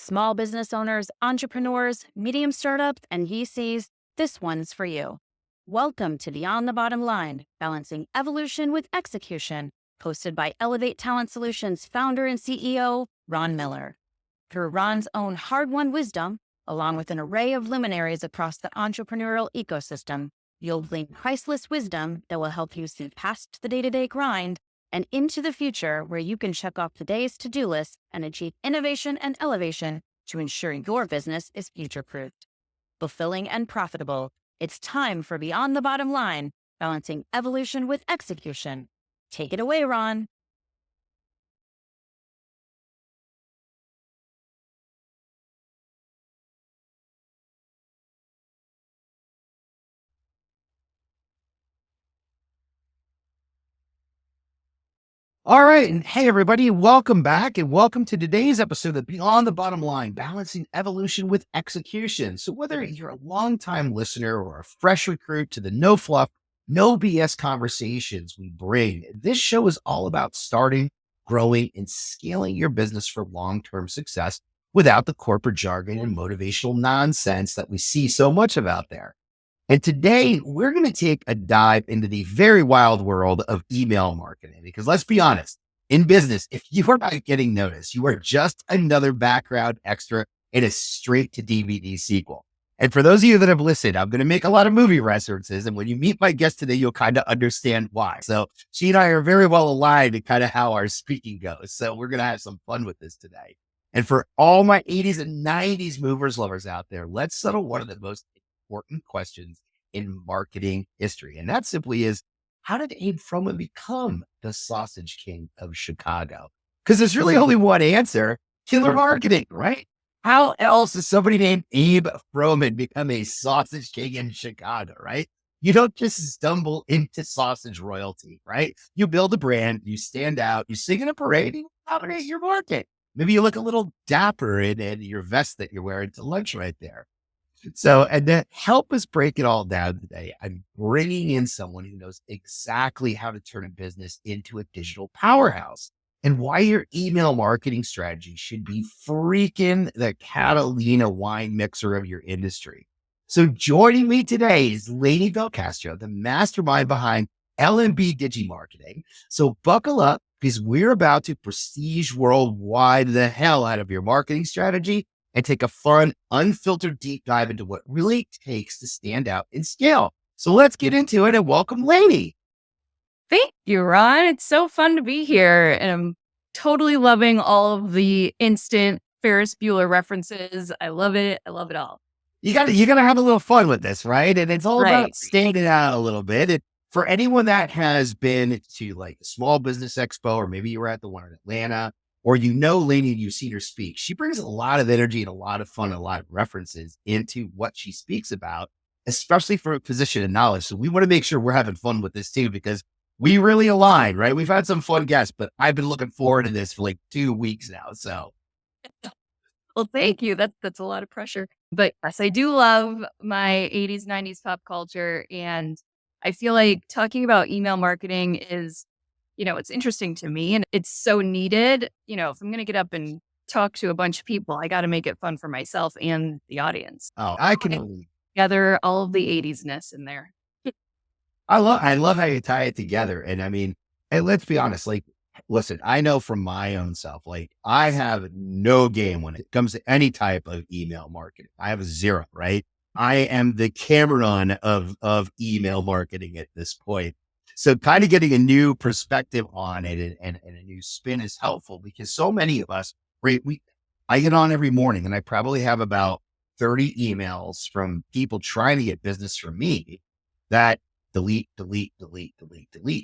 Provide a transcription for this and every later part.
small business owners, entrepreneurs, medium startups, and VCs, this one's for you. Welcome to Beyond the Bottom Line, Balancing Evolution with Execution, hosted by Elevate Talent Solutions founder and CEO, Ron Miller. Through Ron's own hard-won wisdom, along with an array of luminaries across the entrepreneurial ecosystem, you'll glean priceless wisdom that will help you see past the day-to-day grind and into the future where you can check off the day's to-do list and achieve innovation and elevation to ensure your business is future-proofed. Fulfilling and profitable, it's time for Beyond the Bottom Line, balancing evolution with execution. Take it away, Ron. All right. And hey, everybody, welcome back and welcome to today's episode of Beyond the Bottom Line, Balancing Evolution with Execution. So whether you're a longtime listener or a fresh recruit to the no fluff, no BS conversations we bring, this show is all about starting, growing, and scaling your business for long-term success without the corporate jargon and motivational nonsense that we see so much of out there. And today we're going to take a dive into the very wild world of email marketing, because let's be honest, in business, if you are not getting noticed, you are just another background extra in a straight to DVD sequel. And for those of you that have listened, I'm going to make a lot of movie references. And when you meet my guest today, you'll kind of understand why. So she and I are very well aligned in kind of how our speaking goes. So we're going to have some fun with this today. And for all my 80s and 90s movers lovers out there, let's settle one of the most important questions in marketing history. And that simply is, how did Abe Froman become the Sausage King of Chicago? Because there's really only one answer: killer marketing, right? How else does somebody named Abe Froman become a Sausage King in Chicago, right? You don't just stumble into sausage royalty, right? You build a brand, you stand out, you sing in a parade, and you dominate your market. Maybe you look a little dapper in your vest that you're wearing to lunch right there. So, and to help us break it all down today, I'm bringing in someone who knows exactly how to turn a business into a digital powerhouse and why your email marketing strategy should be freaking the Catalina wine mixer of your industry. So joining me today is Lady Belcastro, the mastermind behind LMB Digi Marketing. So buckle up, because we're about to prestige worldwide the hell out of your marketing strategy and take a fun, unfiltered deep dive into what really takes to stand out and scale. So let's get into it and welcome Lainey. Thank you, Ron. It's so fun to be here. And I'm totally loving all of the instant Ferris Bueller references. I love it. I love it all. You gotta have a little fun with this, right? And it's all Right. about standing out a little bit. And for anyone that has been to like the Small Business Expo, or maybe you were at the one in Atlanta, or Lainey and you've seen her speak, she brings a lot of energy and a lot of fun and a lot of references into what she speaks about, especially for a position of knowledge. So we want to make sure we're having fun with this too, because we really align, right? We've had some fun guests, but I've been looking forward to this for like 2 weeks now. So Well, thank you. That's a lot of pressure. But yes, I do love my 80s, 90s pop culture. And I feel like talking about email marketing is, it's interesting to me and it's so needed. If I'm going to get up and talk to a bunch of people, I got to make it fun for myself and the audience. I can Gather all of the 80s-ness in there. I love how you tie it together. And I mean, and let's be honest, like, listen, I know from my own self, like I have no game when it comes to any type of email marketing. I have a zero, right? I am the Cameron of email marketing at this point. So kind of getting a new perspective on it and a new spin is helpful, because so many of us, right? I get on every morning and I probably have about 30 emails from people trying to get business from me that delete.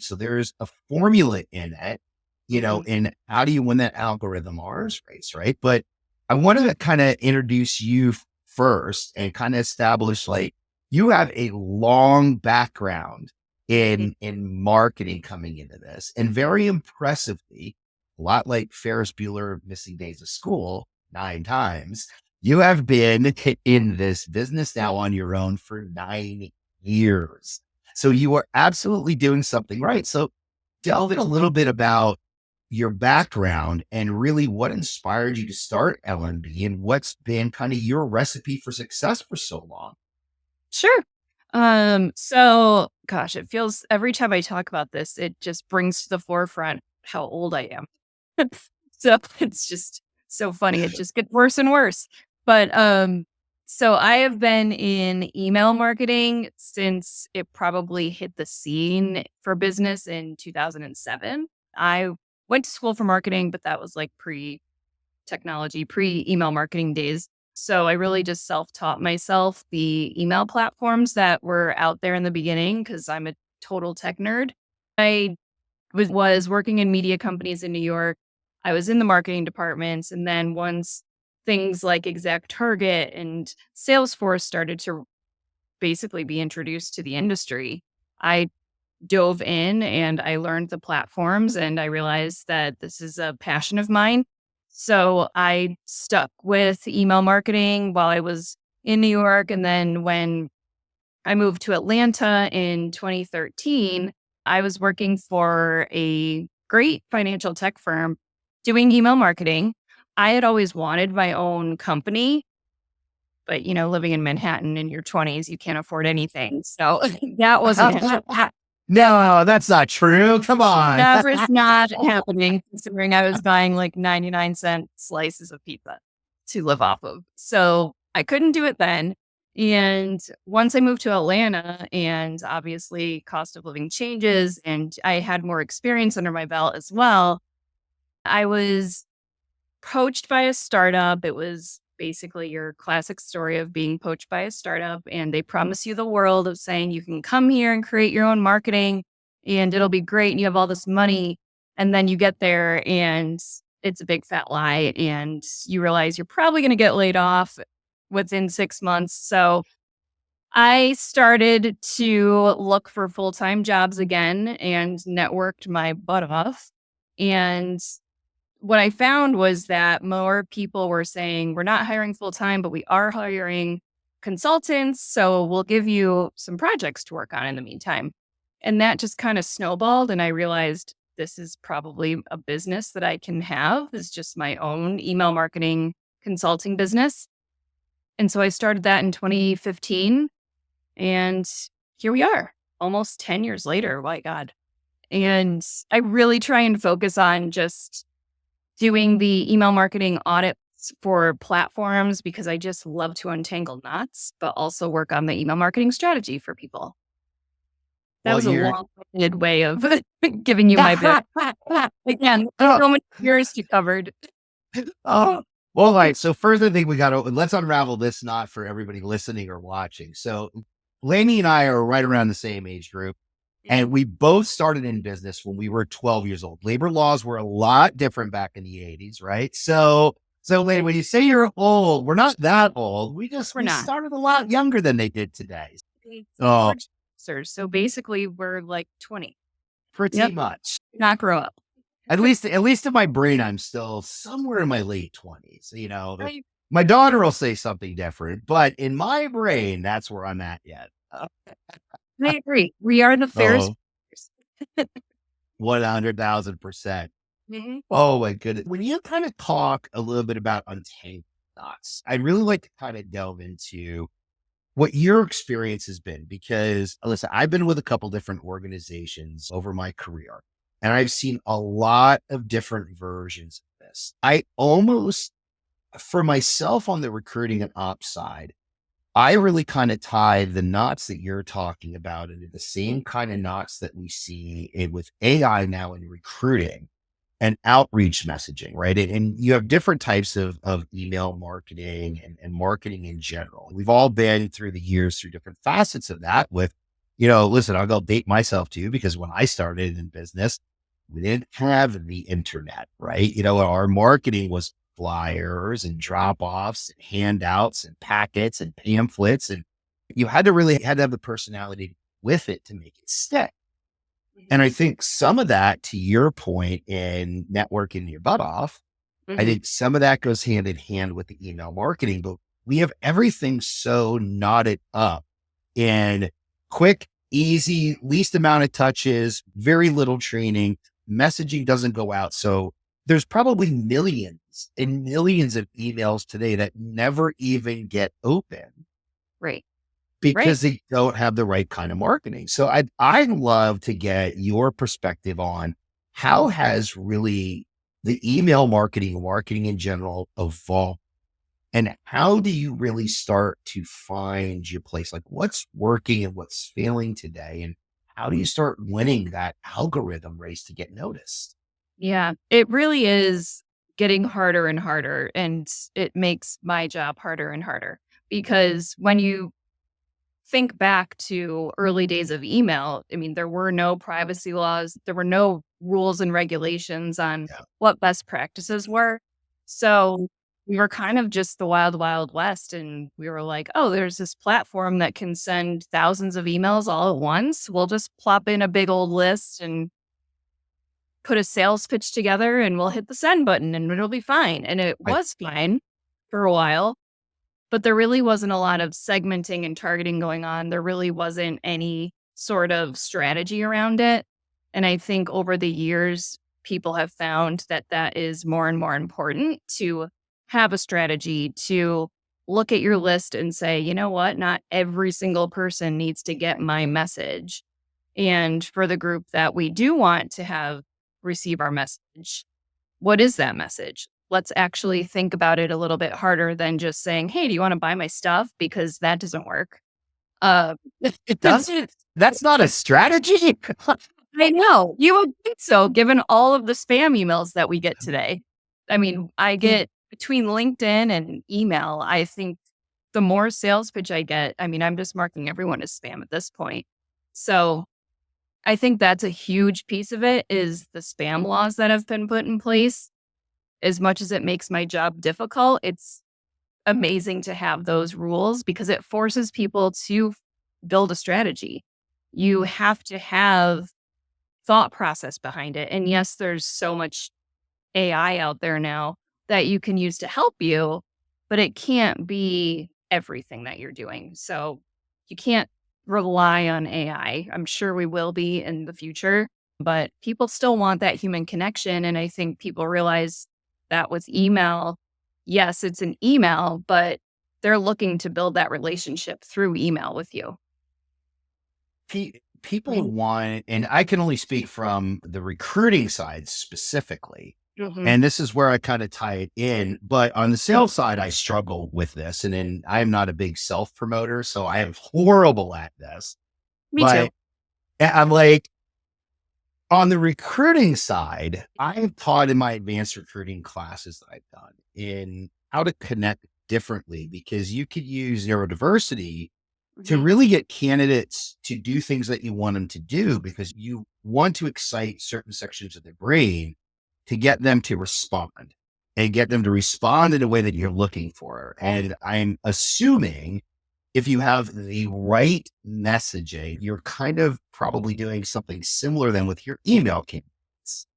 So there's a formula in it, in how do you win that algorithm arms race, right? But I wanted to kind of introduce you first and kind of establish, like, you have a long background in marketing coming into this, and very impressively, a lot like Ferris Bueller missing days of school 9 times, you have been in this business now on your own for 9 years. So you are absolutely doing something right. So delve in a little bit about your background and really what inspired you to start L&D and what's been kind of your recipe for success for so long. Sure. So gosh, it feels every time I talk about this, it just brings to the forefront how old I am. So it's just so funny. It just gets worse and worse. But so I have been in email marketing since it probably hit the scene for business in 2007. I went to school for marketing, but that was like pre technology, pre email marketing days. So I really just self taught myself the email platforms that were out there in the beginning because I'm a total tech nerd. I was working in media companies in New York. I was in the marketing departments. And then once things like Exact Target and Salesforce started to basically be introduced to the industry, I dove in and I learned the platforms and I realized that this is a passion of mine. So I stuck with email marketing while I was in New York. And then when I moved to Atlanta in 2013, I was working for a great financial tech firm doing email marketing. I had always wanted my own company, but living in Manhattan in your 20s, you can't afford anything. So that wasn't No, that's not true. Come on. never it's not happening considering I was buying like 99-cent slices of pizza to live off of. So I couldn't do it then. And once I moved to Atlanta and obviously cost of living changes and I had more experience under my belt as well, I was poached by a startup. It was basically your classic story of being poached by a startup, and they promise you the world of saying you can come here and create your own marketing and it'll be great and you have all this money. And then you get there and it's a big fat lie, and you realize you're probably going to get laid off within 6 months. So I started to look for full time jobs again and networked my butt off. And what I found was that more people were saying, we're not hiring full time, but we are hiring consultants. So we'll give you some projects to work on in the meantime. And that just kind of snowballed. And I realized this is probably a business that I can have. It's just my own email marketing consulting business. And so I started that in 2015. And here we are, almost 10 years later. My God. And I really try and focus on just doing the email marketing audits for platforms because I just love to untangle knots, but also work on the email marketing strategy for people. That Well, was a you're long-winded way of giving you my bit. Again, oh, so many years you covered. oh. Well, all right. So further thing we got to let's unravel this knot for everybody listening or watching. So Lainey and I are right around the same age group. And we both started in business when we were 12 years old. Labor laws were a lot different back in the 80s, right? So Lainey, when you say you're old, we're not that old. We're We not. started a lot younger than they did today. We're Oh, youngsters, so basically we're like 20. pretty Yep. much. Not grow up. At least in my brain, I'm still somewhere in my late 20s. Right. My daughter will say something different, but in my brain, that's where I'm at yet. I agree. We are the fairest. Oh, 100,000%. Mhm. Oh my goodness. When you kind of talk a little bit about untangling knots, I'd really like to kind of delve into what your experience has been because listen, I've been with a couple different organizations over my career and I've seen a lot of different versions of this. I almost, for myself on the recruiting and ops side, I really kind of tie the knots that you're talking about into the same kind of knots that we see with AI now in recruiting and outreach messaging, right? And you have different types of email marketing and marketing in general. We've all been through the years through different facets of that with, listen, I'll go date myself too, because when I started in business, we didn't have the internet, right? Our marketing was flyers and drop offs and handouts and packets and pamphlets. And you had to have the personality with it to make it stick. And I think some of that, to your point in networking your butt off, I Mhm. think some of that goes hand in hand with the email marketing, but we have everything so knotted up in quick, easy, least amount of touches, very little training. messaging doesn't go out. So there's probably millions and millions of emails today that never even get open Right. Right. because they don't have the right kind of marketing. So I'd love to get your perspective on how has really the email marketing in general evolved, and how do you really start to find your place? Like what's working and what's failing today, and how do you start winning that algorithm race to get noticed? Yeah. It really is getting harder and harder. And it makes my job harder and harder because when you think back to early days of email, I mean, there were no privacy laws, there were no rules and regulations on Yeah. what best practices were. So we were kind of just the wild, wild west. And we were like, oh, there's this platform that can send thousands of emails all at once. We'll just plop in a big old list and put a sales pitch together and we'll hit the send button and it'll be fine. And it Right. was fine for a while. But there really wasn't a lot of segmenting and targeting going on. There really wasn't any sort of strategy around it. And I think over the years, people have found that that is more and more important to have a strategy, to look at your list and say, you know what, not every single person needs to get my message. And for the group that we do want to have receive our message, what is that message? Let's actually think about it a little bit harder than just saying, "Hey, do you wanna buy my stuff?" Because that doesn't work. Uh, It doesn't. That's not a strategy. I know, you would think so given all of the spam emails that we get today. I mean, I get between LinkedIn and email, I think the more sales pitch I get, I mean, I'm just marking everyone as spam at this point. So, I think that's a huge piece of it is the spam laws that have been put in place. As much as it makes my job difficult, it's amazing to have those rules because it forces people to build a strategy. You have to have thought process behind it. And yes, there's so much AI out there now that you can use to help you, but it can't be everything that you're doing. So you can't rely on AI. I'm sure we will be in the future, but people still want that human connection. And I think people realize that with email, yes, it's an email, but they're looking to build that relationship through email with you. People want, and I can only speak from the recruiting side specifically. Mhm. And this is where I kind of tie it in. But on the sales side, I struggle with this. And then I'm not a big self promoter, so I am horrible at this. Me too. But I'm like, on the recruiting side, I've taught in my advanced recruiting classes that I've done in how to connect differently, because you could use neurodiversity to Mhm. really get candidates to do things that you want them to do, because you want to excite certain sections of their brain to get them to respond and get them to respond in a way that you're looking for. And I'm assuming if you have the right messaging, you're kind of probably doing something similar than with your email campaigns.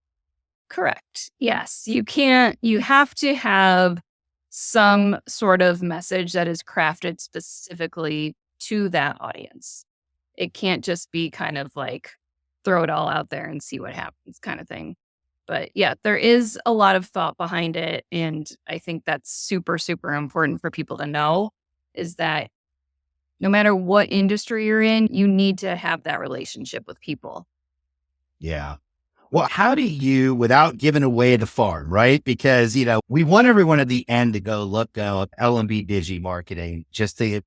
Correct. Yes. You have to have some sort of message that is crafted specifically to that audience. It can't just be kind of like throw it all out there and see what happens kind of thing. But yeah, there is a lot of thought behind it. And I think that's super, super important for people to know is that no matter what industry you're in, you need to have that relationship with people. Yeah. Well, how do you, without giving away the farm, right? Because, we want everyone at the end to go look up L&B Digi Marketing, just to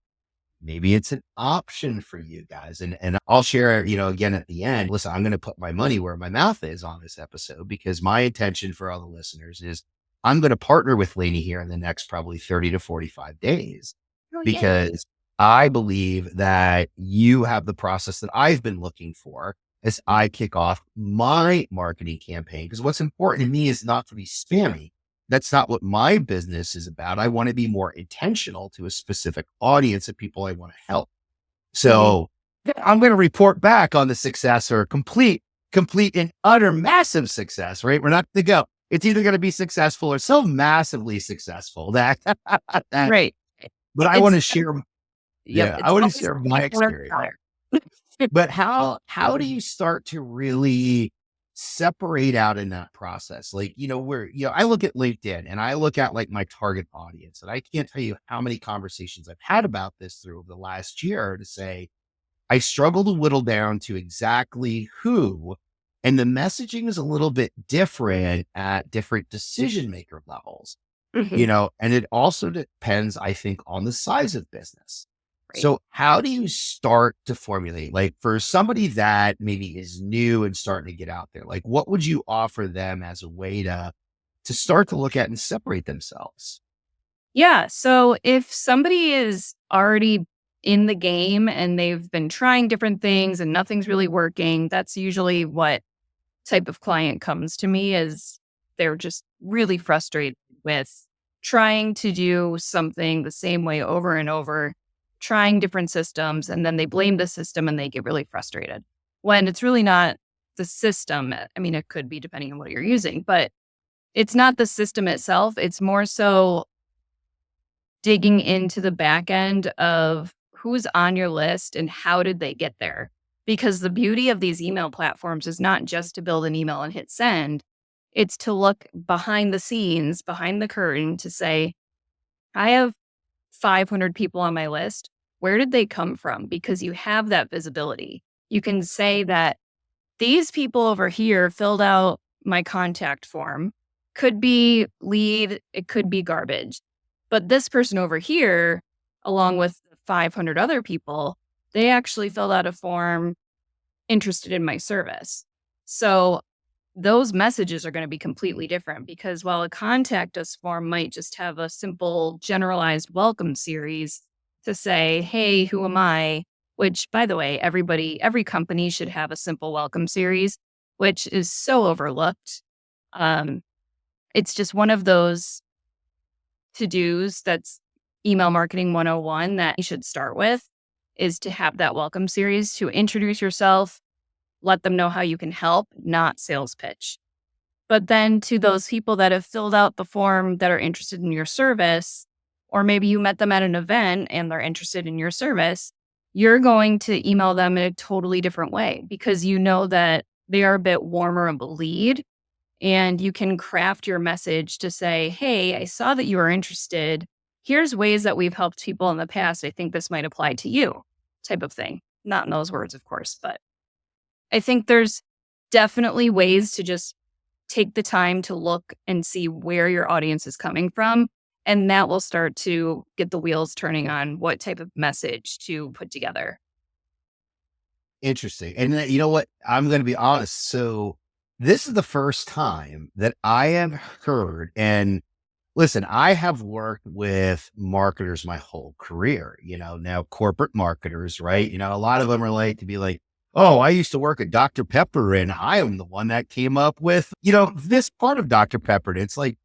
maybe it's an option for you guys. And I'll share, again at the end, listen, I'm going to put my money where my mouth is on this episode, because my intention for all the listeners is I'm going to partner with Lainey here in the next probably 30 to 45 days, Oh, yay. because I believe that you have the process that I've been looking for as I kick off my marketing campaign. Because what's important to me is not to be spammy. That's not what my business is about. I want to be more intentional to a specific audience of people I want to help. Mhm. So I'm going to report back on the success, or complete and utter massive success, right? We're not going to go. It's either going to be successful or so massively successful that, Right. but I want It's to share, Yep, yeah, I it's want to always share my color experience. color. But how do you start to really separate out in that process? Like, I look at LinkedIn and I look at like my target audience, and I can't tell you how many conversations I've had about this through the last year to say, I struggle to whittle down to exactly who, and the messaging is a little bit different at different decision maker levels, Mhm. and it also depends, I think, on the size of business. Right. So how do you start to formulate, like for somebody that maybe is new and starting to get out there, like what would you offer them as a way to start to look at and separate themselves? Yeah. So if somebody is already in the game and they've been trying different things and nothing's really working, that's usually what type of client comes to me is they're just really frustrated with trying to do something the same way over and over, trying different systems, and then they blame the system and they get really frustrated when it's really not the system. I mean, it could be depending on what you're using, but it's not the system itself. It's more so digging into the back end of who's on your list and how did they get there. Because the beauty of these email platforms is not just to build an email and hit send, it's to look behind the scenes, behind the curtain to say, I have 500 people on my list. Where did they come from? Because you have that visibility. You can say that these people over here filled out my contact form. Could be lead, it could be garbage. But this person over here, along with 500 other people, they actually filled out a form interested in my service. So those messages are going to be completely different because while a contact us form might just have a simple generalized welcome series to say, hey, who am I? Which, by the way, every company should have a simple welcome series, which is so overlooked. Um, it's just one of those to dos that's email marketing 101 that you should start with is to have that welcome series to introduce yourself, let them know how you can help, not sales pitch. But then to those people that have filled out the form that are interested in your service, or maybe you met them at an event and they're interested in your service, you're going to email them in a totally different way because you know that they are a bit warmer of a lead and you can craft your message to say, hey, I saw that you are interested. Here's ways that we've helped people in the past. I think this might apply to you, type of thing. Not in those words, of course, but I think there's definitely ways to just take the time to look and see where your audience is coming from. And that will start to get the wheels turning on what type of message to put together. Interesting. And you know what? I'm going to be honest. So this is the first time that I have heard, and listen, I have worked with marketers my whole career, now corporate marketers, right? A lot of them are like to be like, oh, I used to work at Dr. Pepper and I am the one that came up with, this part of Dr. Pepper. And it's like,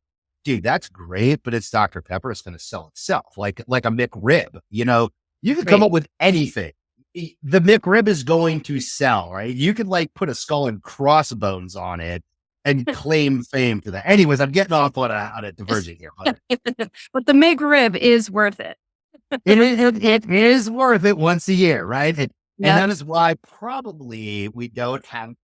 dude, that's great, but it's Dr. Pepper. It's going to sell itself like a McRib, you could come Right. up with anything. The McRib is going to sell, right? You could like put a skull and crossbones on it and claim fame to that. Anyways, I'm getting off on a diverging here, but But the McRib is worth it. it is worth it once a year, right? And Yep. that is why probably we don't have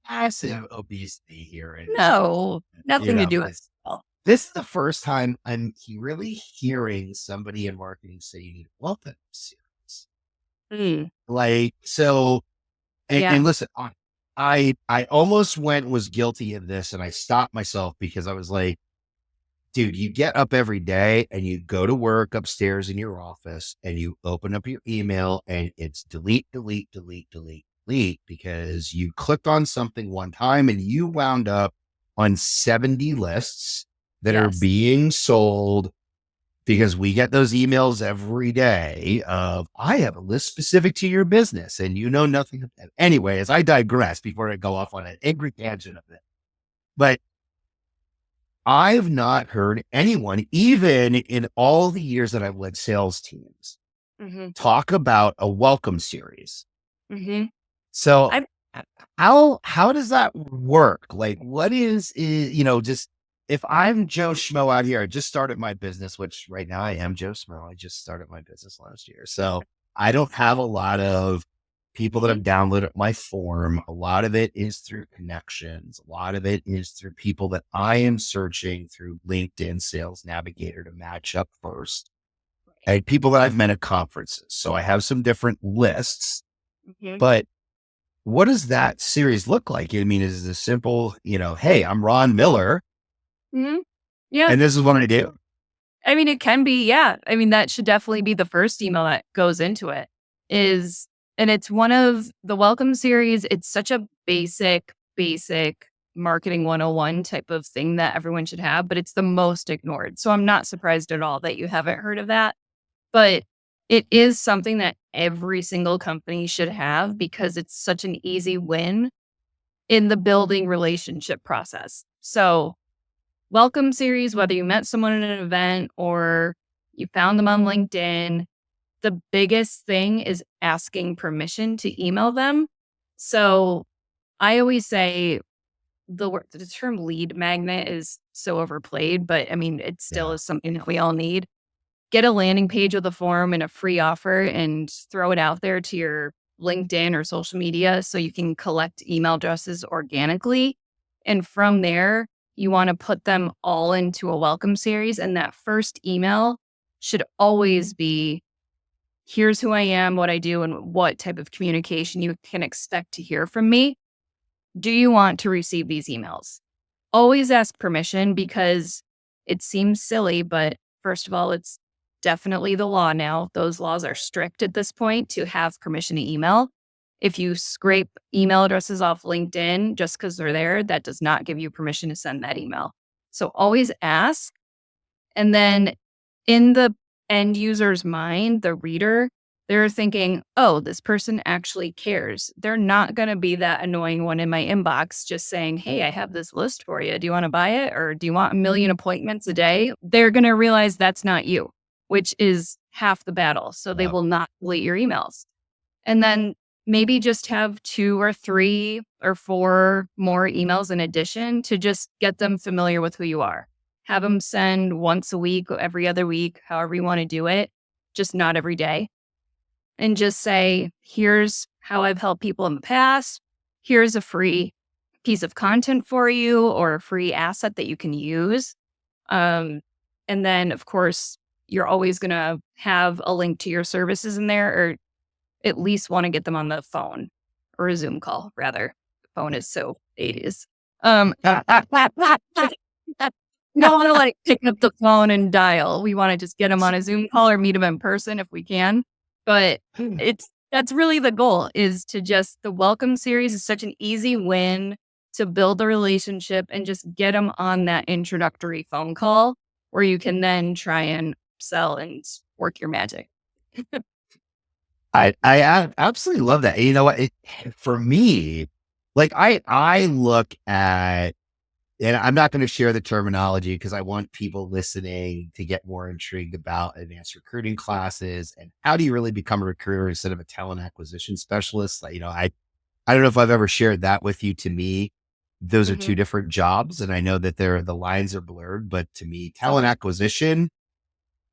massive obesity here in No, you nothing to know, do with but it. this is the first time I'm really hearing somebody in marketing say you need a welcome series. Mm, Like, so, yeah. and listen, I almost was guilty of this, and I stopped myself because I was like, dude, you get up every day and you go to work upstairs in your office and you open up your email and it's delete, delete, delete, delete, delete because you clicked on something one time and you wound up on 70 lists that are Yes. being sold because we get those emails every day of, I have a list specific to your business and you know nothing of that. Anyways, I digress before I go off on an angry tangent of it. But I've not heard anyone, even in all the years that I've led sales teams, Hmm. talk about a welcome series. Hmm. So I how does that work? Like, what just if I'm Joe Schmo out here, I just started my business, which right now I am Joe Schmo. I just started my business last year. So I don't have a lot of people that have downloaded my form. A lot of it is through connections. A lot of it is through people that I am searching through LinkedIn Sales Navigator to match up first, and people that I've met at conferences. So I have some different lists, Mhm. but what does that series look like? I mean, is it a simple, hey, I'm Ron Miller Mhm. Yeah. and this is what I do? I mean, it can be, yeah. I mean, that should definitely be the first email that goes into it is, and it's one of the welcome series. It's such a basic marketing 101 type of thing that everyone should have, but it's the most ignored. So I'm not surprised at all that you haven't heard of that. But it is something that every single company should have because it's such an easy win in the building relationship process. So welcome series, whether you met someone at an event or you found them on LinkedIn, the biggest thing is asking permission to email them. So I always say the term lead magnet is so overplayed, but I mean, it still Yeah. is something that we all need. Get a landing page with a form and a free offer and throw it out there to your LinkedIn or social media so you can collect email addresses organically. And from there, you want to put them all into a welcome series. And that first email should always be here's who I am, what I do, and what type of communication you can expect to hear from me. Do you want to receive these emails? Always ask permission because it seems silly, but first of all, it's definitely the law now. Those laws are strict at this point to have permission to email. If you scrape email addresses off LinkedIn just because they're there, that does not give you permission to send that email. So always ask. And then in the end user's mind, the reader, they're thinking, oh, this person actually cares. They're not going to be that annoying one in my inbox just saying, hey, I have this list for you. Do you want to buy it? Or do you want a million appointments a day? They're going to realize that's not you, which is half the battle. So they Yeah. will not delete your emails. And then maybe just have 2 or 3 or 4 more emails in addition to just get them familiar with who you are. Have them send once a week, every other week, however you want to do it, just not every day. And just say, here's how I've helped people in the past. Here's a free piece of content for you or a free asset that you can use. Um, and then, of course, you're always going to have a link to your services in there, or at least want to get them on the phone or a Zoom call, rather. The phone is so 80s. We don't want to like pick up the phone and dial. We want to just get them on a Zoom call or meet them in person if we can. But that's really the goal is to just the welcome series is such an easy win to build a relationship and just get them on that introductory phone call where you can then try and sell and work your magic. I absolutely love that. You know what? For me, like I look at, and I'm not going to share the terminology because I want people listening to get more intrigued about advanced recruiting classes and how do you really become a recruiter instead of a talent acquisition specialist. Like, I don't know if I've ever shared that with you. To me, those are two Mhm. different jobs, and I know that the lines are blurred. But to me, talent acquisition,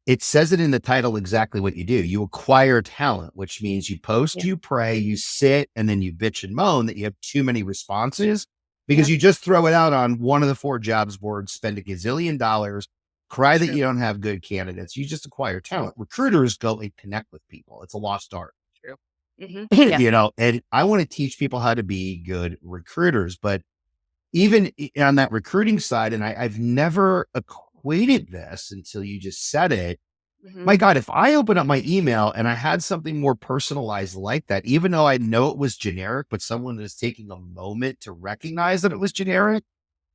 it says it in the title exactly what you do. You acquire talent, which means you post, Yeah. you pray, you sit, and then you bitch and moan that you have too many responses because Yeah. you just throw it out on one of the 4 jobs boards, spend a gazillion dollars, cry that True. you don't have good candidates. You just acquire talent. Recruiters go and connect with people. It's a lost art. True. Yeah. And I want to teach people how to be good recruiters, but even on that recruiting side, and I've never equated this until you just said it. Mhm. My God, if I open up my email and I had something more personalized like that, even though I know it was generic, but someone is taking a moment to recognize that it was generic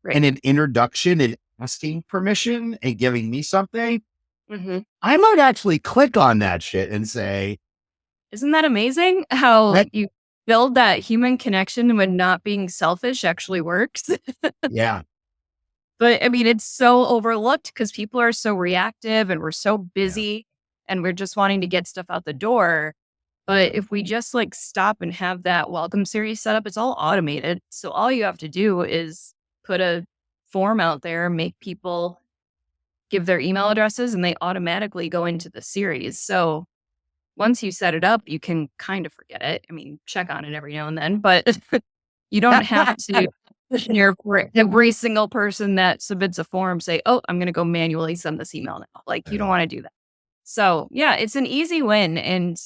Right. and an introduction and asking permission and giving me something, Mhm. I might actually click on that shit and say, Isn't that amazing how that, you build that human connection when not being selfish actually works? yeah, But I mean, it's so overlooked because people are so reactive and we're so yeah, busy and we're just wanting to get stuff out the door. But if we just like stop and have that welcome series set up, it's all automated. So all you have to do is put a form out there, make people give their email addresses, and they automatically go into the series. So once you set it up, you can kind of forget it. I mean, check on it every now and then, but you don't have to for every single person that submits a form say, oh, I'm going to go manually send this email now. Like, you don't want to do that. So yeah, it's an easy win, and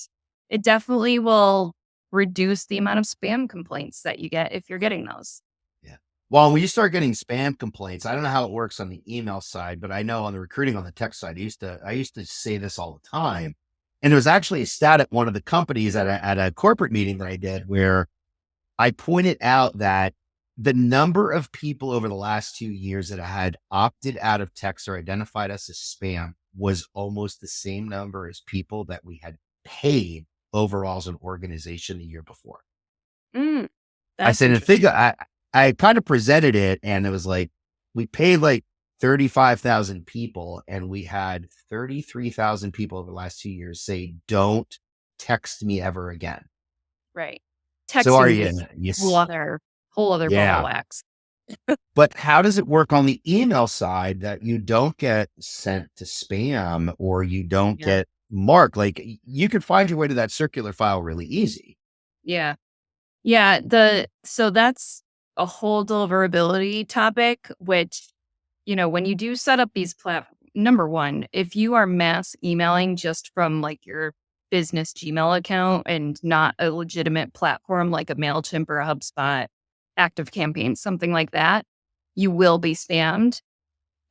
it definitely will reduce the amount of spam complaints that you get if you're getting those. Yeah. Well, when you start getting spam complaints, I don't know how it works on the email side, but I know on the recruiting on the tech side, I used to say this all the time. And there was actually a stat at one of the companies at a corporate meeting that I did where I pointed out that the number of people over the last 2 years that had opted out of text or identified us as spam was almost the same number as people that we had paid overall as an organization the year before. Mm, I that's said, the interesting. thing, I kind of presented it, and it was like, we paid like 35,000 people, and we had 33,000 people over the last 2 years say, don't text me ever again. Right. So are Texting you? is Yes. whole other ball of Yeah. wax. But how does it work on the email side that you don't get sent to spam or you don't Yeah. get marked? Like you could find your way to that circular file really easy. Yeah. Yeah. So that's a whole deliverability topic, which, when you do set up these platforms, number one, if you are mass emailing just from like your business Gmail account and not a legitimate platform like a MailChimp or a HubSpot, ActiveCampaign, something like that, you will be spammed.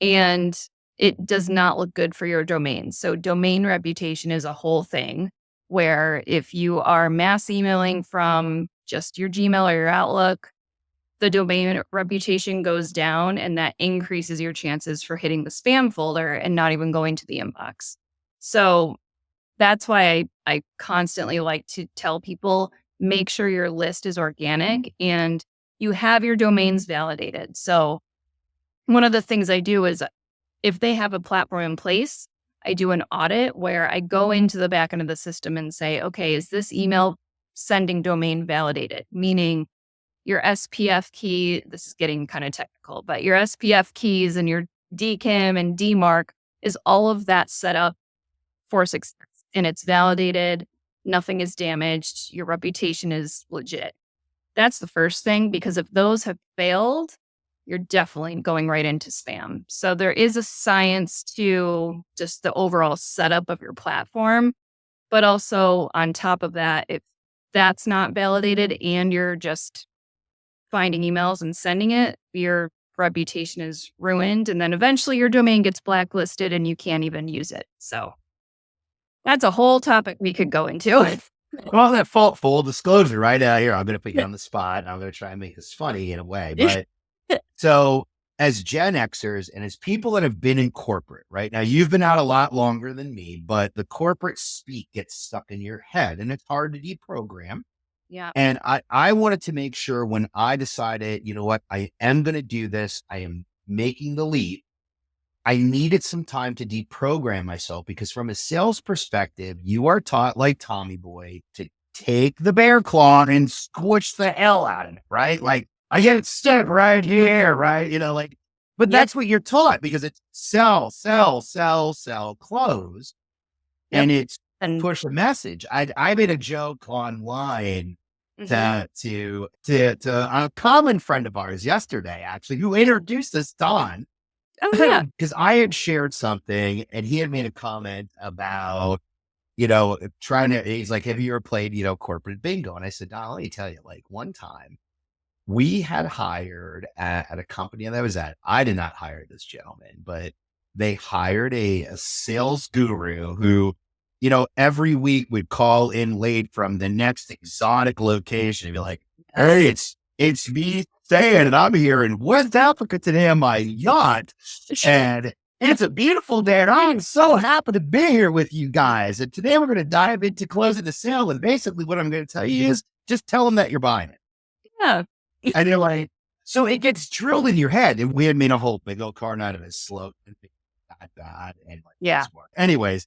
And it does not look good for your domain. So domain reputation is a whole thing where if you are mass emailing from just your Gmail or your Outlook, the domain reputation goes down, and that increases your chances for hitting the spam folder and not even going to the inbox. So that's why I constantly like to tell people, make sure your list is organic and you have your domains validated. So one of the things I do is if they have a platform in place, I do an audit where I go into the back end of the system and say, okay, is this email sending domain validated? Meaning your SPF key, this is getting kind of technical, but your SPF keys and your DKIM and DMARC, is all of that set up for success and it's validated, nothing is damaged, your reputation is legit. That's the first thing, because if those have failed, you're definitely going right into spam. So there is a science to just the overall setup of your platform, but also on top of that, if that's not validated and you're just finding emails and sending it, your reputation is ruined. And then eventually your domain gets blacklisted and you can't even use it. So that's a whole topic we could go into. Well, that full disclosure, right? Here, I'm going to put you on the spot. And I'm going to try and make this funny in a way. But so as Gen Xers and as people that have been in corporate, right now, you've been out a lot longer than me, but the corporate speak gets stuck in your head and it's hard to deprogram. Yeah. And I wanted to make sure when I decided, you know what, I am going to do this, I am making the leap. I needed some time to deprogram myself because from a sales perspective, you are taught like Tommy Boy to take the bear claw and squish the hell out of it, right? Like I get it stuck right here, right? But that's what you're taught because it's sell, sell, sell, sell, close. Yep. And it's And push a message. I made a joke online to a common friend of ours yesterday, actually, who introduced us, Don. oh yeah. Because I had shared something and he had made a comment about, he's like, have you ever played, corporate bingo? And I said, Don, let me tell you, like one time we had hired at a company that I was at. I did not hire this gentleman, but they hired a sales guru who, every week would call in late from the next exotic location and be like, hey, it's me, Stan, and I'm here in West Africa today on my yacht. And it's a beautiful day, and I'm so happy to be here with you guys. And today we're going to dive into closing the sale. And basically what I'm going to tell you is just tell them that you're buying it. Yeah. And they're like, so it gets drilled in your head. And we had made a whole big old car night of it, slow and bad. And Yeah. Anyways,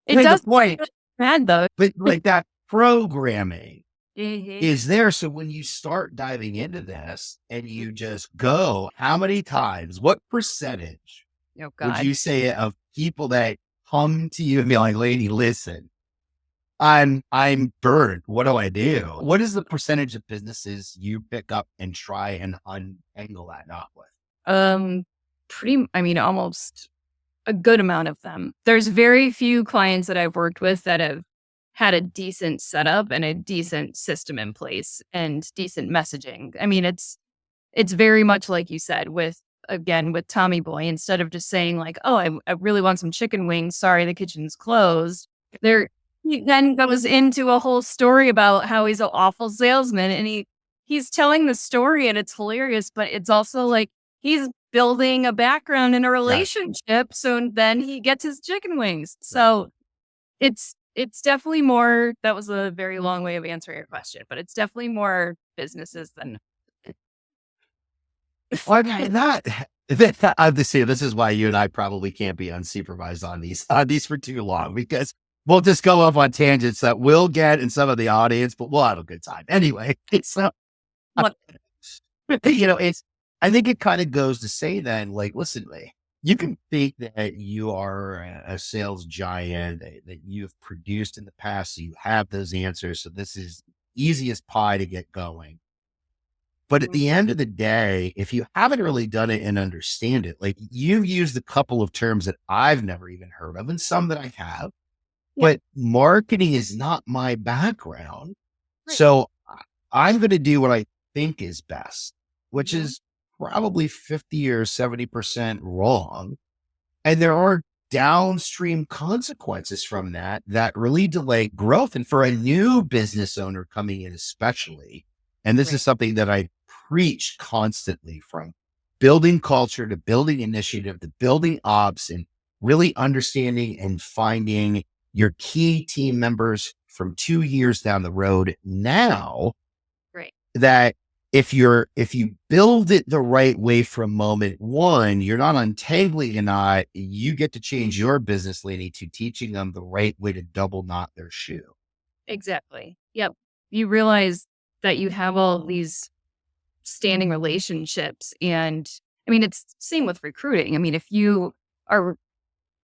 It does the point, bad though. but like that programming Mhm. is there. So when you start diving into this and you just go, how many times, what percentage Oh would God. you say of people that come to you and be like, lady, listen, I'm burned. What do I do? What is the percentage of businesses you pick up and try and untangle that knot with? Um, I mean, almost a good amount of them. There's very few clients that I've worked with that have had a decent setup and a decent system in place and decent messaging. I mean, it's very much like you said with, again, with Tommy Boy, instead of just saying like, "Oh, I really want some chicken wings. Sorry, the kitchen's closed." There he then goes into a whole story about how he's an awful salesman, and he's telling the story and it's hilarious, but it's also like he's building a background in a Yeah. relationship, so then he gets his chicken wings. So it's definitely more. That was a very long way of answering your question, but it's definitely more businesses than Well, okay, obviously, this is why you and I probably can't be unsupervised on these for too long, because we'll just go off on tangents that we'll get in some of the audience, but we'll have a good time anyway. So, what. it's, I think it kind of goes to say then, like, listen, you can think that you are a sales giant that you've produced in the past, so you have those answers. So this is easy as pie to get going. But at the end of the day, if you haven't really done it and understand it, like you've used a couple of terms that I've never even heard of and some that I have, Yeah, but marketing is not my background. right. So I'm going to do what I think is best, which Mhm. is probably 50 or 70% wrong. And there are downstream consequences from that really delay growth. And for a new business owner coming in, especially, and this is Right. something that I preach constantly, from building culture to building initiative to building ops, and really understanding and finding your key team members from 2 years down the road now, Right. that if you build it the right way from moment one, you're not untangling a knot. You get to change your business lady to teaching them the right way to double knot their shoe. Exactly. Yep. You realize that you have all these standing relationships. And I mean, it's same with recruiting. I mean, if you are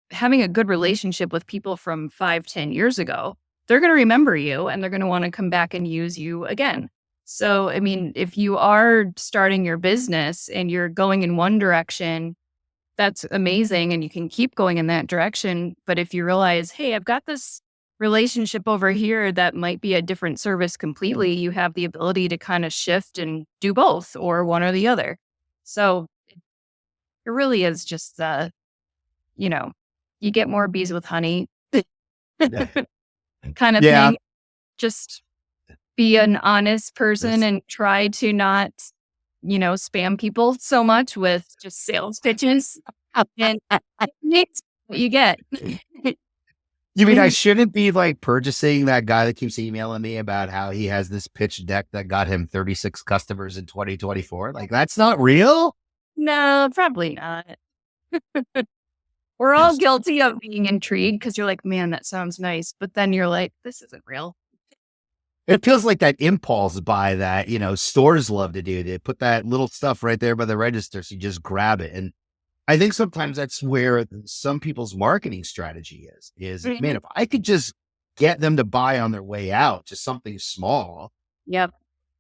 having a good relationship with people from 5, 10 years ago, they're going to remember you and they're going to want to come back and use you again. So, I mean, if you are starting your business and you're going in one direction, that's amazing and you can keep going in that direction. But if you realize, hey, I've got this relationship over here that might be a different service completely, you have the ability to kind of shift and do both or one or the other. So it really is just, you know, you get more bees with honey Yeah. kind of Yeah. thing. Just be an honest person This, and try to not, spam people so much with just sales pitches. And it's what you get. you mean I shouldn't be like purchasing that guy that keeps emailing me about how he has this pitch deck that got him 36 customers in 2024? Like, that's not real. No, probably not. We're all guilty of being intrigued because you're like, man, that sounds nice. But then you're like, this isn't real. It feels like that impulse buy that, stores love to do. They put that little stuff right there by the register, so you just grab it. And I think sometimes that's where some people's marketing strategy is, man, Mhm. if I could just get them to buy on their way out to something small, Yep.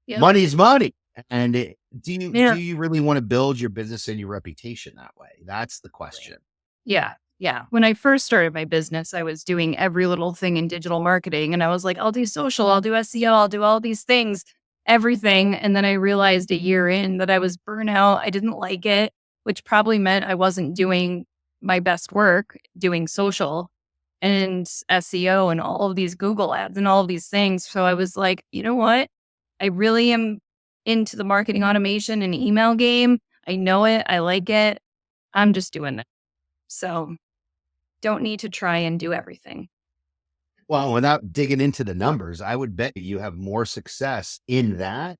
Yep. money's money. And do Yeah. you really want to build your business and your reputation that way? That's the question. Yeah. Yeah. When I first started my business, I was doing every little thing in digital marketing. And I was like, I'll do social, I'll do SEO, I'll do all these things, everything. And then I realized a year in that I was burnout. I didn't like it, which probably meant I wasn't doing my best work doing social and SEO and all of these Google ads and all of these things. So I was like, you know what? I really am into the marketing automation and email game. I know it. I like it. I'm just doing it. So don't need to try and do everything. Well, without digging into the numbers, I would bet you have more success in that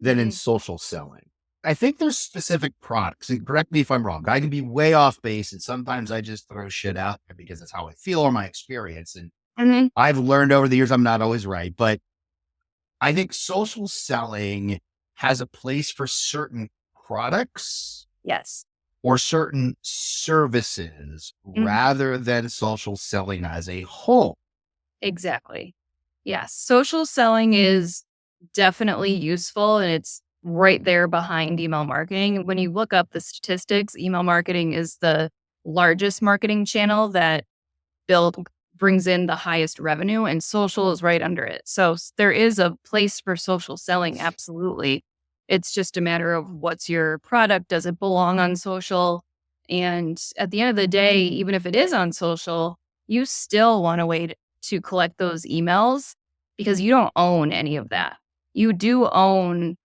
than in Mhm. social selling. I think there's specific products, and correct me if I'm wrong. I can be way off base, and sometimes I just throw shit out there because that's how I feel or my experience. And Mhm. I've learned over the years I'm not always right, but I think social selling has a place for certain products Yes. or certain services Mhm. rather than social selling as a whole. Exactly. Yeah, social selling is definitely useful and it's right there behind email marketing. When you look up the statistics, email marketing is the largest marketing channel that build brings in the highest revenue and social is right under it. So there is a place for social selling, absolutely. It's just a matter of what's your product, does it belong on social? And at the end of the day, even if it is on social, you still want to wait to collect those emails because you don't own any of that. You do own,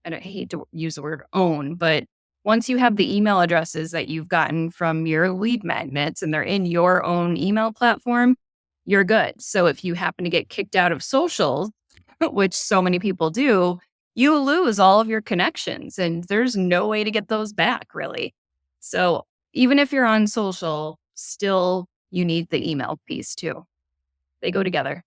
and I hate to use the word own, but once you have the email addresses that you've gotten from your lead magnets and they're in your own email platform, you're good. So if you happen to get kicked out of social, which so many people do, you lose all of your connections and there's no way to get those back really. So even if you're on social, still you need the email piece too. They go together.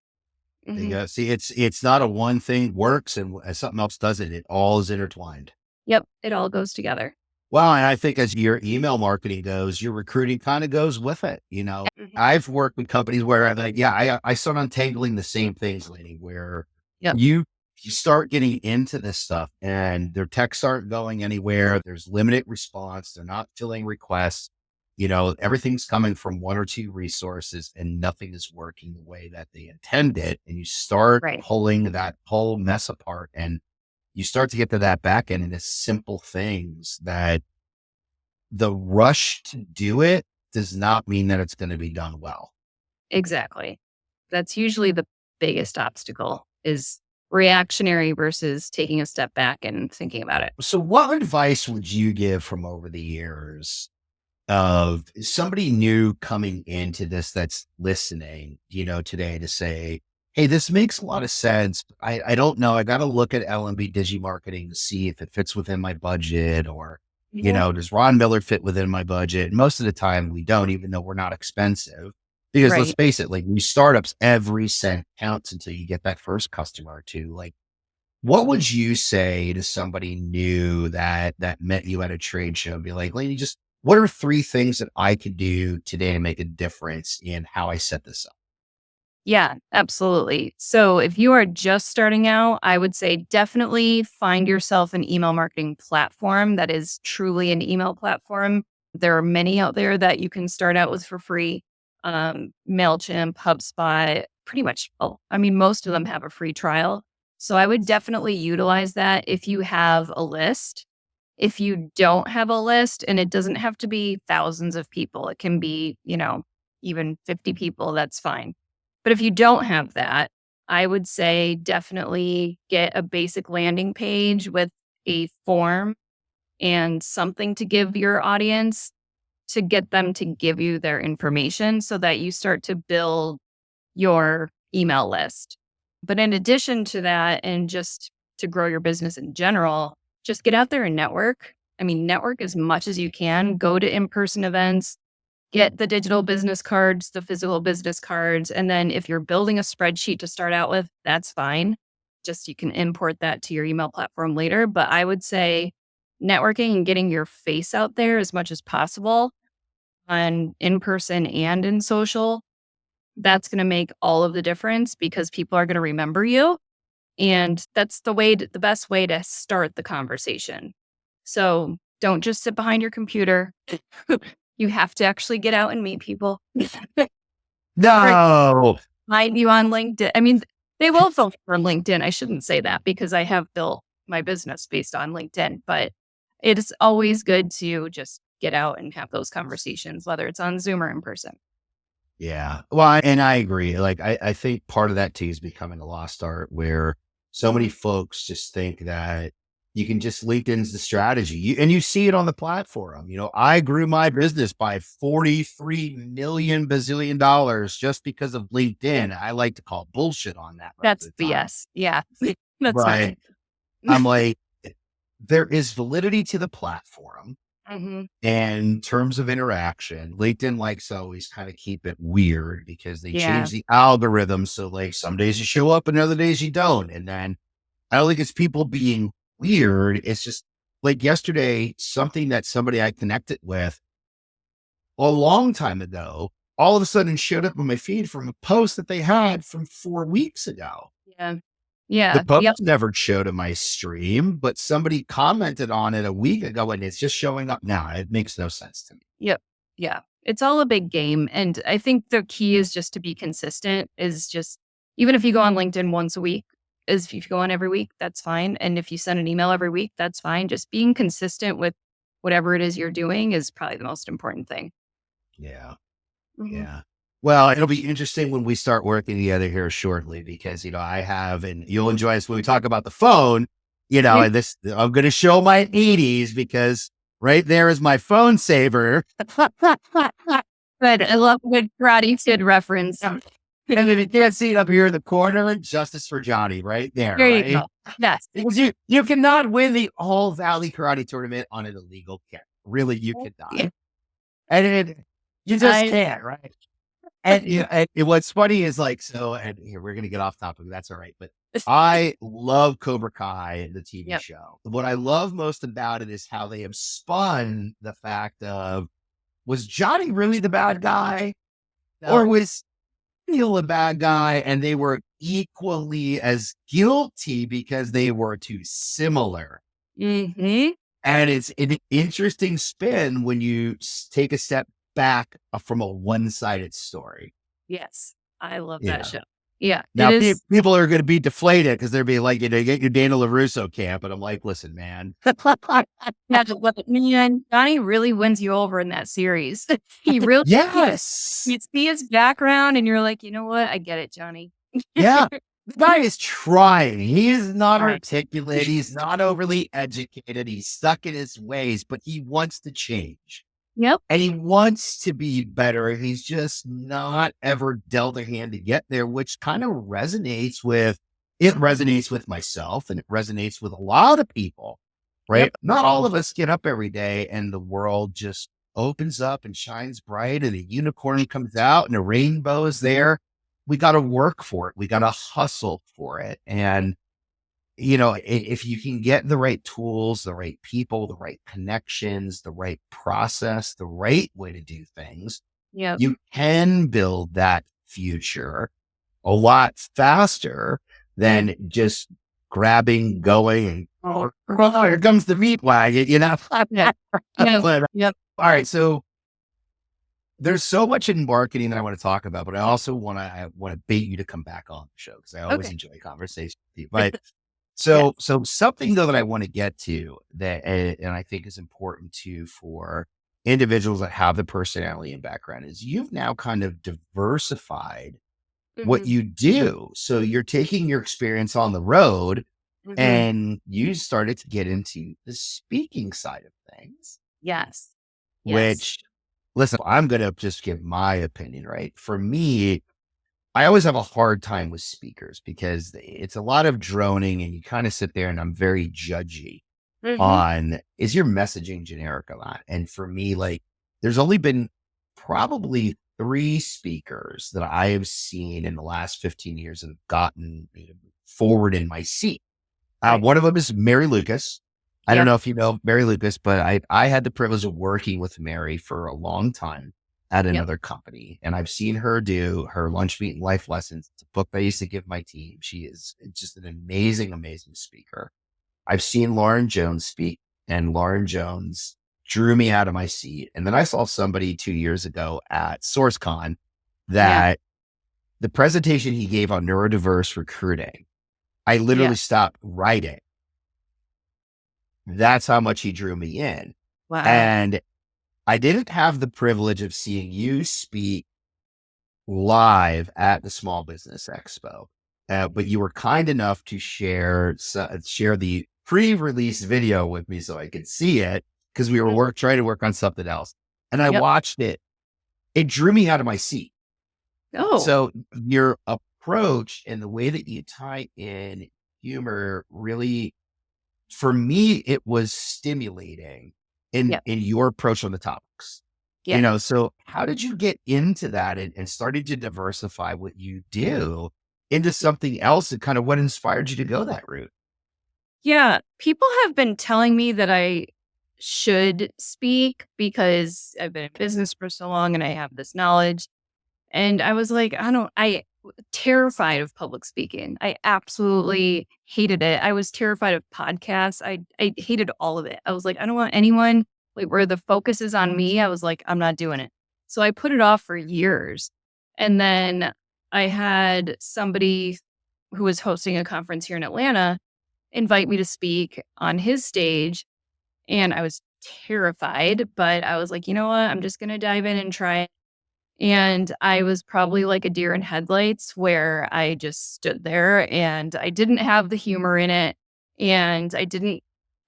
There you Mhm. go. See, it's not a one thing works and something else doesn't. It all is intertwined. Yep, it all goes together. Well, and I think as your email marketing goes, your recruiting kind of goes with it. Mhm. I've worked with companies where I'm like, yeah, I start untangling the same things, Lenny, where Yep, you you start getting into this stuff and their texts aren't going anywhere. There's limited response. They're not filling requests. Everything's coming from one or two resources and nothing is working the way that they intended. And you start right. pulling that whole mess apart and you start to get to that back end and it's simple things that the rush to do it does not mean that it's going to be done well. Exactly. That's usually the biggest obstacle is reactionary versus taking a step back and thinking about it. So, what advice would you give from over the years of somebody new coming into this that's listening, today to say, hey, this makes a lot of sense. I don't know. I got to look at LMB Digi Marketing to see if it fits within my budget or, Yeah. does Ron Miller fit within my budget? Most of the time we don't, even though we're not expensive. Because let's Right. face it, like these startups, every cent counts until you get that first customer or two. Like, what would you say to somebody new that met you at a trade show? Be like, lady, just what are three things that I could do today to make a difference in how I set this up? Yeah, absolutely. So if you are just starting out, I would say definitely find yourself an email marketing platform that is truly an email platform. There are many out there that you can start out with for free. MailChimp, HubSpot, pretty much, I mean, most of them have a free trial. So I would definitely utilize that if you have a list. If you don't have a list, and it doesn't have to be thousands of people, it can be, even 50 people, that's fine. But if you don't have that, I would say definitely get a basic landing page with a form and something to give your audience to get them to give you their information so that you start to build your email list. But in addition to that, and just to grow your business in general, just get out there and network. I mean, network as much as you can, go to in person events, get the digital business cards, the physical business cards. And then if you're building a spreadsheet to start out with, that's fine. Just you can import that to your email platform later. But I would say networking and getting your face out there as much as possible on in person and in social, that's going to make all of the difference because people are going to remember you. And that's the best way to start the conversation. So don't just sit behind your computer. You have to actually get out and meet people. Or No. find you on LinkedIn. I mean, they will filter from LinkedIn. I shouldn't say that because I have built my business based on LinkedIn, but it's always good to just get out and have those conversations, whether it's on Zoom or in person. Yeah. Well, and I agree. Like, I think part of that too is becoming a lost art where so many folks just think that you can just LinkedIn's the strategy. And you see it on the platform. I grew my business by 43 million bazillion dollars just because of LinkedIn. I like to call bullshit on that most That's of the time. BS. Yeah. That's not But I'm like, there is validity to the platform. Mhm. And in terms of interaction, LinkedIn likes to always kind of keep it weird because they Yeah. change the algorithm. So like some days you show up and other days you don't. And then I don't think it's people being weird. It's just like yesterday, something that somebody I connected with a long time ago all of a sudden showed up on my feed from a post that they had from 4 weeks ago. Yeah. The Yeah. post Yep. never showed in my stream, but somebody commented on it a week ago and it's just showing up now. It makes no sense to me. Yep. Yeah. It's all a big game. And I think the key is just to be consistent, is just, even if you go on LinkedIn once a week, is if you go on every week, that's fine. And if you send an email every week, that's fine. Just being consistent with whatever it is you're doing is probably the most important thing. Yeah. Mhm. Yeah. Well, it'll be interesting when we start working together here shortly because, I have, and you'll enjoy this when we talk about the phone, Yeah. and this, I'm going to show my 80s because right there is my phone saver. Good. I love a good Karate Kid reference. And if you can't see it up here in the corner, Justice for Johnny right there, There you right? go. Yes. Because you cannot win the All Valley Karate Tournament on an illegal kick. Really, you cannot. And you just I can't, right? And what's funny is like, so, and here, we're going to get off topic. That's all right. But I love Cobra Kai, the TV Yep. show. What I love most about it is how they have spun the fact of, was Johnny really the bad guy? Or No. was Neil the bad guy? And they were equally as guilty because they were too similar. Hmm. And it's an interesting spin when you take a step back from a one-sided story. Yes. I love You that know, show. Yeah. It now is. people are going to be deflated because they're being like, get your Dana LaRusso camp. And I'm like, listen, man. Yeah, man, Johnny really wins you over in that series. He really, Yes. you see his background and you're like, you know what? I get it, Johnny. Yeah. The guy is trying. He is not Right. articulate. He's not overly educated. He's stuck in his ways, but he wants to change. Yep. And he wants to be better. He's just not ever dealt a hand to get there, which kind of resonates with myself and it resonates with a lot of people, right? Yep. Not all of us get up every day and the world just opens up and shines bright and a unicorn comes out and a rainbow is there. We got to work for it. We got to hustle for it. And if you can get the right tools, the right people, the right connections, the right process, the right way to do things, Yep. you can build that future a lot faster than just grabbing, going, and here comes the meat wagon, Yeah. Yeah. But, Yep. all right, so there's so much in marketing that I want to talk about, but I also want to bait you to come back on the show because I always Okay. enjoy conversations with you. But Yeah. so something though that I want to get to that, and I think is important too for individuals that have the personality and background is you've now kind of diversified what Mhm. you do. So you're taking your experience on the road Mhm. and you started to get into the speaking side of things, Yes. Yes. which listen, I'm going to just give my opinion, right? For me, I always have a hard time with speakers because it's a lot of droning and you kind of sit there and I'm very judgy Mhm. on, is your messaging generic a lot? And for me, like there's only been probably 3 speakers that I have seen in the last 15 years that have gotten forward in my seat. Right. One of them is Mary Lucas. I don't Yep. know if you know Mary Lucas, but I had the privilege of working with Mary for a long time at Yep. another company. And I've seen her do her lunch meet and life lessons. It's a book that I used to give my team. She is just an amazing, amazing speaker. I've seen Lauren Jones speak and Lauren Jones drew me out of my seat. And then I saw somebody 2 years ago at SourceCon Yeah. that the presentation he gave on neurodiverse recruiting, I Yeah. literally stopped writing. That's how much he drew me in. Wow. And I didn't have the privilege of seeing you speak live at the Small Business Expo, but you were kind enough to share the pre-release video with me so I could see it because we were trying to work on something else. And I Yep. watched it. It drew me out of my seat. Oh. So your approach and the way that you tie in humor really, for me, it was stimulating in Yep. your approach on the topics. Yeah. So how did you get into that and started to diversify what you do into something else and kind of what inspired you to go that route? Yeah. People have been telling me that I should speak because I've been in business for so long and I have this knowledge. And I was like, terrified of public speaking. I absolutely hated it. I was terrified of podcasts. I hated all of it. I was like, I don't want anyone like where the focus is on me. I was like, I'm not doing it. So I put it off for years. And then I had somebody who was hosting a conference here in Atlanta invite me to speak on his stage. And I was terrified, but I was like, you know what? I'm just going to dive in and try it. And I was probably like a deer in headlights where I just stood there and I didn't have the humor in it. And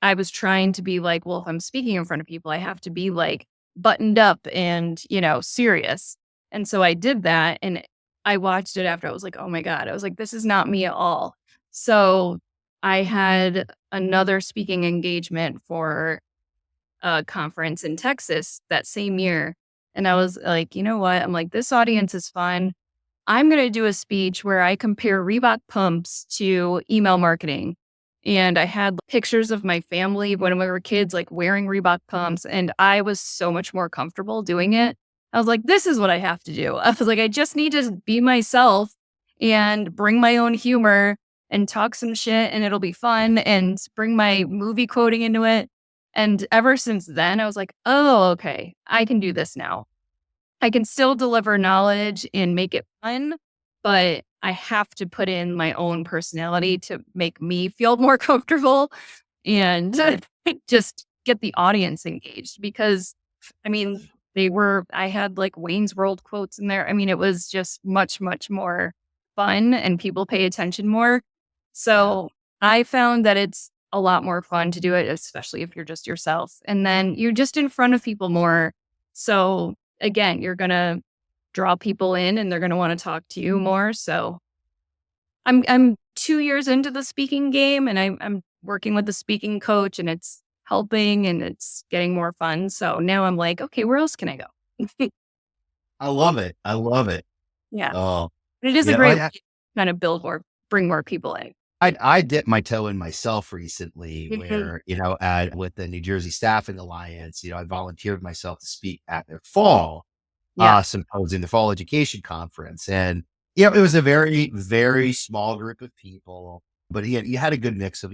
I was trying to be like, well, if I'm speaking in front of people, I have to be like buttoned up and, serious. And so I did that and I watched it after. I was like, oh my God. I was like, this is not me at all. So I had another speaking engagement for a conference in Texas that same year. And I was like, you know what? I'm like, this audience is fun. I'm going to do a speech where I compare Reebok pumps to email marketing. And I had pictures of my family when we were kids, like wearing Reebok pumps. And I was so much more comfortable doing it. I was like, this is what I have to do. I was like, I just need to be myself and bring my own humor and talk some shit and it'll be fun and bring my movie quoting into it. And ever since then, I was like, oh, okay, I can do this now. I can still deliver knowledge and make it fun, but I have to put in my own personality to make me feel more comfortable and just get the audience engaged because I mean, I had like Wayne's World quotes in there. I mean, it was just much, much more fun and people pay attention more. So I found that it's a lot more fun to do it, especially if you're just yourself. And then you're just in front of people more. So again, you're going to draw people in and they're going to want to talk to you more. So I'm 2 years into the speaking game and I'm working with the speaking coach and it's helping and it's getting more fun. So now I'm like, okay, where else can I go? I love it. I love it. Yeah. Oh, It is a yeah. great way to kind of bring more people in. I dipped my toe in myself recently Mhm. where, with the New Jersey Staffing Alliance, I volunteered myself to speak at their fall Yeah. symposium, the fall education conference. And, it was a very, very small group of people, but you had a good mix of,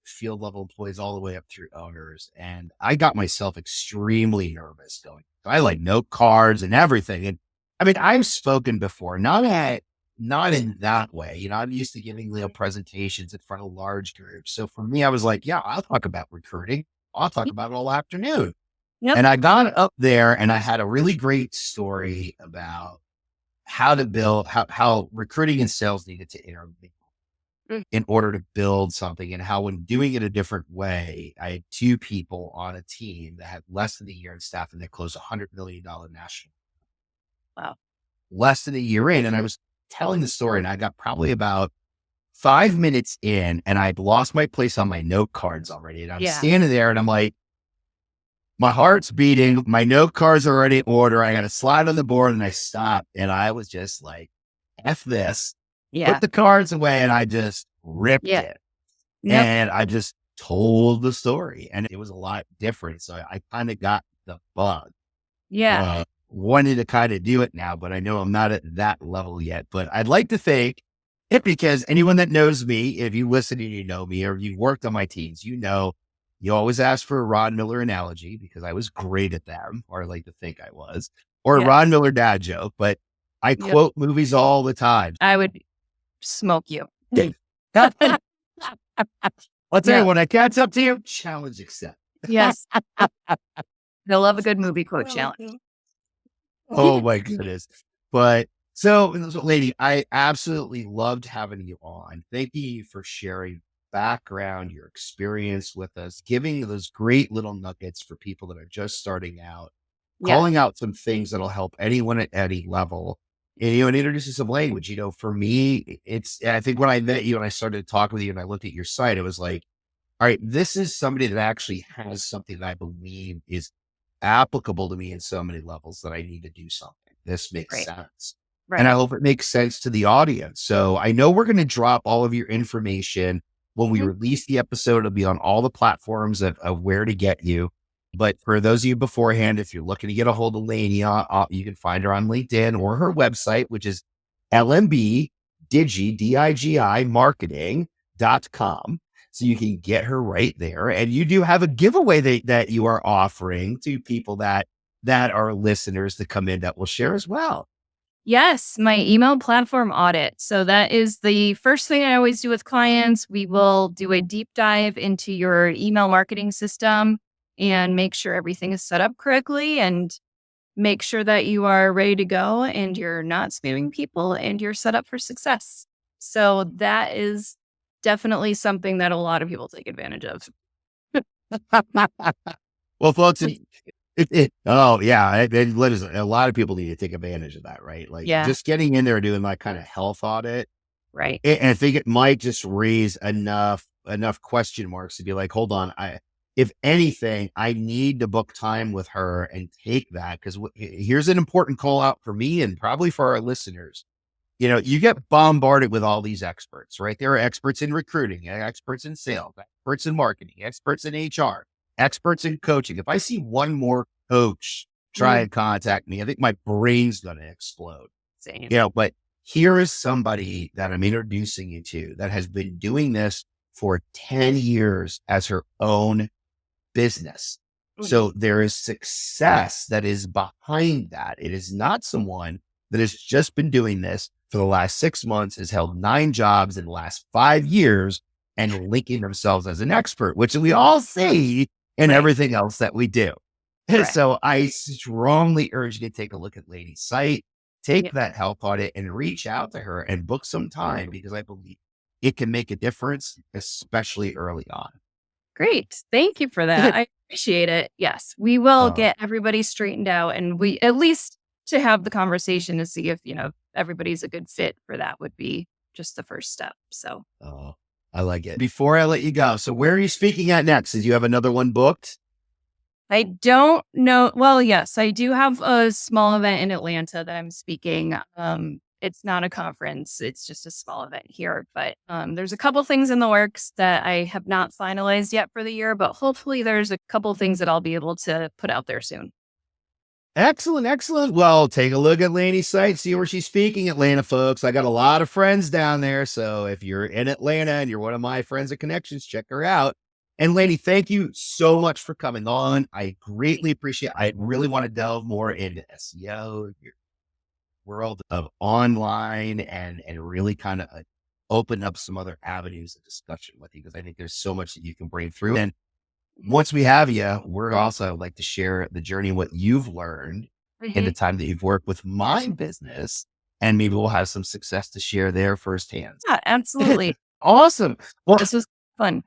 field level employees all the way up through owners. And I got myself extremely nervous going. So I like note cards and everything. And I mean, I've spoken before, not in that way. I'm used to giving presentations in front of large groups. So for me, I was like, yeah, I'll talk about recruiting. I'll talk about it all afternoon. Yep. And I got up there and I had a really great story about how to build, how recruiting and sales needed to intermingle in order to build something, and how when doing it a different way, I had two people on a team that had less than a year in staff and they closed $100 million national. Wow. Less than a year in. And I was telling the story and I got probably about 5 minutes in and I'd lost my place on my note cards already. And I'm standing there and I'm like, my heart's beating. My note cards are already in order. I got a slide on the board and I stopped and I was just like, F this, put the cards away. And I just ripped it. Yep. And I just told the story and it was a lot different. So I kind of got the bug. Yeah. Wanted to kind of do it now, but I know I'm not at that level yet. But I'd like to think it, because anyone that knows me, if you listen and you know me or you've worked on my teams, you always ask for a Ron Miller analogy because I was great at them, or I like to think I was, or a Ron Miller dad joke. But I quote movies all the time. I would smoke you. I'll tell you, when I catch up to you, challenge accept. Yes. They'll love a good movie quote challenge. Oh my goodness. But so lady, I absolutely loved having you on. Thank you for sharing background, your experience with us, giving those great little nuggets for people that are just starting out, calling out some things that'll help anyone at any level. And introducing some language. For me, I think when I met you and I started talking with you and I looked at your site, it was like, all right, this is somebody that actually has something that I believe is applicable to me in so many levels that I need to do something. This makes sense. Right. And I hope it makes sense to the audience. So I know we're going to drop all of your information when we release the episode. It'll be on all the platforms of where to get you. But for those of you beforehand, if you're looking to get a hold of Lainey, you can find her on LinkedIn or her website, which is lmbdigi marketing.com. So you can get her right there. And you do have a giveaway that you are offering to people that are listeners to come in that will share as well. Yes, my email platform audit. So that is the first thing I always do with clients. We will do a deep dive into your email marketing system and make sure everything is set up correctly and make sure that you are ready to go and you're not spamming people and you're set up for success. So that is definitely something that a lot of people take advantage of. Well, folks, oh yeah, literally, a lot of people need to take advantage of that, right? Like Yeah, just getting in there doing like kind of health audit. right. And I think it might just raise enough question marks to be like, hold on, if anything, I need to book time with her and take that because here's an important call out for me and probably for our listeners. You get bombarded with all these experts, right? There are experts in recruiting, experts in sales, experts in marketing, experts in HR, experts in coaching. If I see one more coach try and contact me, I think my brain's going to explode. Same. But here is somebody that I'm introducing you to that has been doing this for 10 years as her own business. So there is success that is behind that. It is not someone that has just been doing this for the last 6 months, has held 9 jobs in the last 5 years and linking themselves as an expert, which we all see in everything else that we do. Correct. So I strongly urge you to take a look at Lainey's site, take that health audit and reach out to her and book some time because I believe it can make a difference, especially early on. Great. Thank you for that. I appreciate it. Yes, we will get everybody straightened out and we at least to have the conversation to see if, everybody's a good fit for that would be just the first step. So, I like it. Before I let you go, so where are you speaking at next? Did you have another one booked? I don't know. Well, yes, I do have a small event in Atlanta that I'm speaking. It's not a conference. It's just a small event here, but there's a couple things in the works that I have not finalized yet for the year, but hopefully there's a couple things that I'll be able to put out there soon. Excellent, excellent. Well, take a look at Lainey's site, see where she's speaking, Atlanta, folks. I got a lot of friends down there. So if you're in Atlanta and you're one of my friends and connections, check her out. And Lainey, thank you so much for coming on. I greatly appreciate it. I really want to delve more into SEO, your world of online and really kind of open up some other avenues of discussion with you because I think there's so much that you can bring through. And once we have you, we're also like to share the journey, what you've learned in the time that you've worked with my business. And maybe we'll have some success to share there firsthand. Yeah, absolutely. Awesome. Well, This was fun.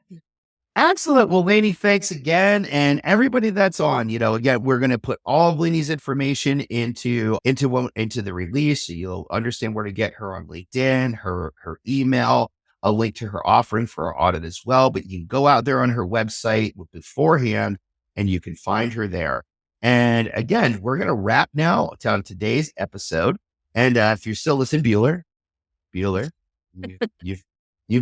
Excellent. Well, Lainey, thanks again. And everybody that's on, again, we're going to put all of Lainey's information into the release. So you'll understand where to get her on LinkedIn, her email, a link to her offering for our audit as well. But you can go out there on her website beforehand and you can find her there. And again, we're going to wrap now on today's episode. And if you're still listening, Bueller, you've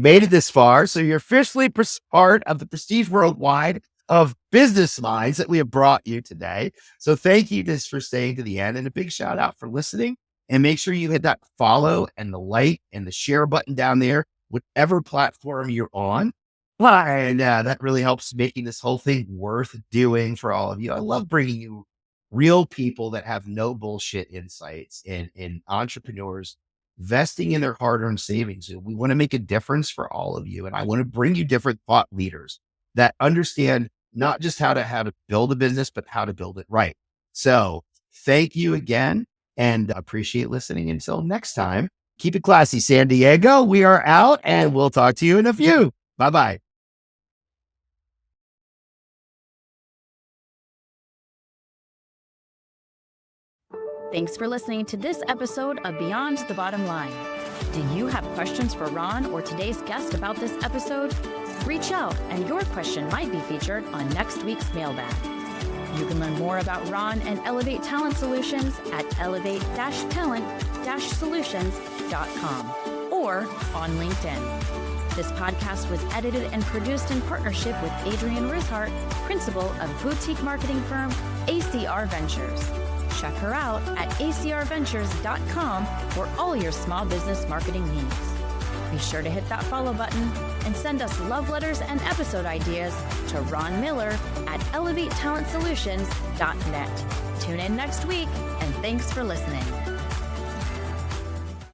made it this far. So you're officially part of the Prestige Worldwide of Business Minds that we have brought you today. So thank you just for staying to the end and a big shout out for listening. And make sure you hit that follow and the like and the share button down there, whatever platform you're on. And that really helps making this whole thing worth doing for all of you. I love bringing you real people that have no bullshit insights and entrepreneurs vesting in their hard-earned savings. We want to make a difference for all of you. And I want to bring you different thought leaders that understand not just how to build a business, but how to build it right. So thank you again and appreciate listening. Until next time, keep it classy, San Diego. We are out and we'll talk to you in a few. Bye-bye. Thanks for listening to this episode of Beyond the Bottom Line. Do you have questions for Ron or today's guest about this episode? Reach out and your question might be featured on next week's mailbag. You can learn more about Ron and Elevate Talent Solutions at elevate-talent-solutions.com or or on LinkedIn. This podcast was edited and produced in partnership with Adrienne Rishart, principal of boutique marketing firm ACR Ventures. Check her out at acrventures.com for all your small business marketing needs. Be sure to hit that follow button and send us love letters and episode ideas to Ron Miller at elevatetalentsolutions.net. Tune in next week, and thanks for listening.